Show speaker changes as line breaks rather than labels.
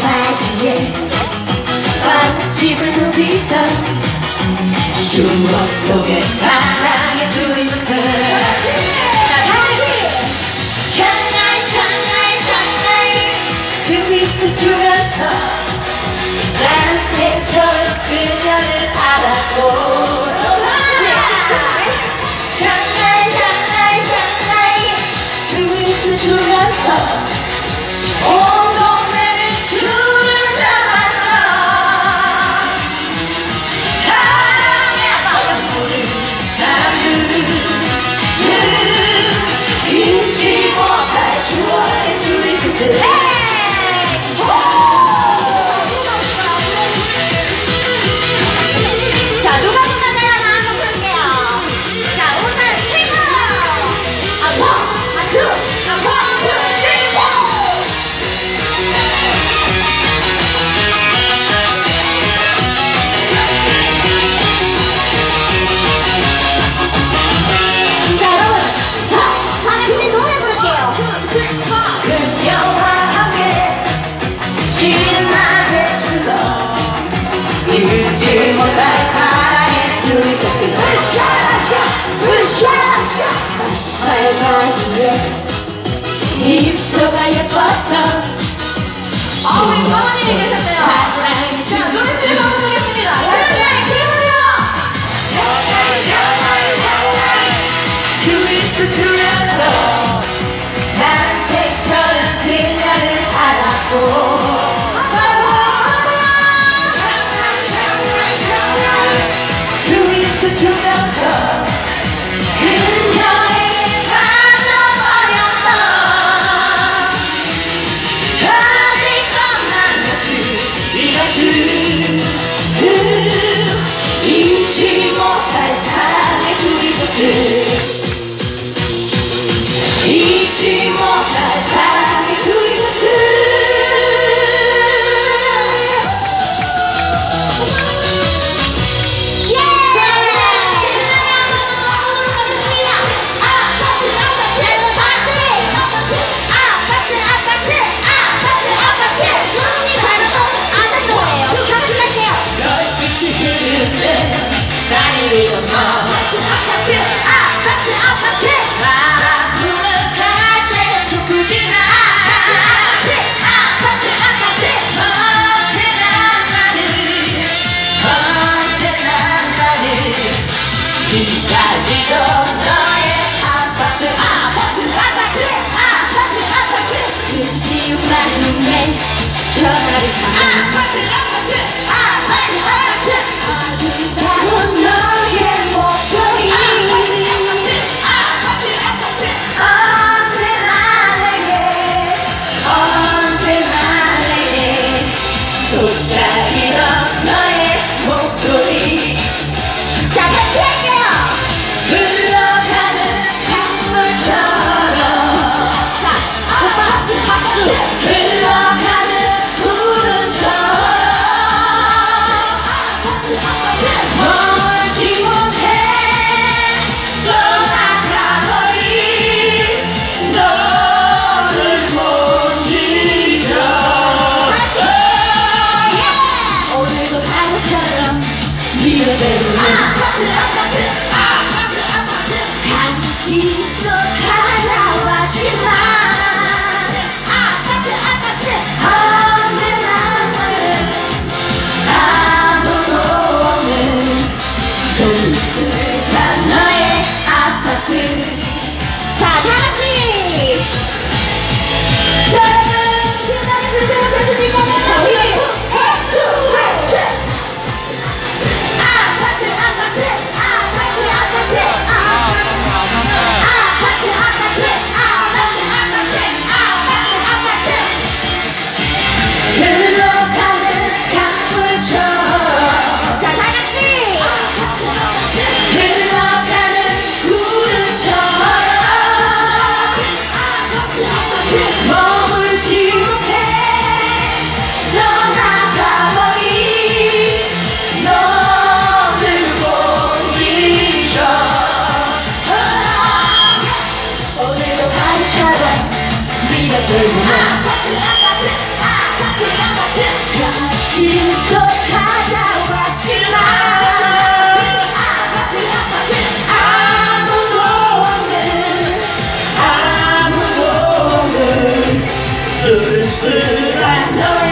바지에 빵집을 누비던 추억 속에 사랑의 트위스트 샹하이 샹하이 샹하이 그 트위스트 주면서 난 새처럼 그녀를 알았고 샹하이 샹하이 샹하이 트위스트 주면서 온 동네를 줄을 잡았어 사랑에 빠져부른 사람들은 잊지 못할 추억의 트위스트 자, 누가 손을 내려나 한번 볼게요. 자, 오늘 친구 원, 투, 원, 투, 쓰리, 포 자, 여러분, 자, 다 같이 노래 부를게요. 그녀와 함께 신나게 즐겨 잊지 못할 사랑의 트위스트 으쌰으쌰 으쌰으쌰 발바지에 미소가 예뻤던 우리 사모님이 계셨네요. 자, 노래 들으러 보겠습니다. 샤라이 지금요. 샤라이 샤라이 샤라이 트위스트 주면서 난 새처럼 그녀를 알았고 트위스트 주면서 그녀에게 빠져버렸던 아직 떠난 것들 이 가슴 잊지 못할 사랑의 트위스트 잊지 못할 사랑의 트위스트 기다리던 너의 아파트 그 이유만 눈에 전화를 하면 아름다운 너의 목소리 언제나 내게 속삭이던 너의 목소리 자, 같이 할게요. 흘러가는 강물처럼 박수 흘러가는
쓸쓸한 널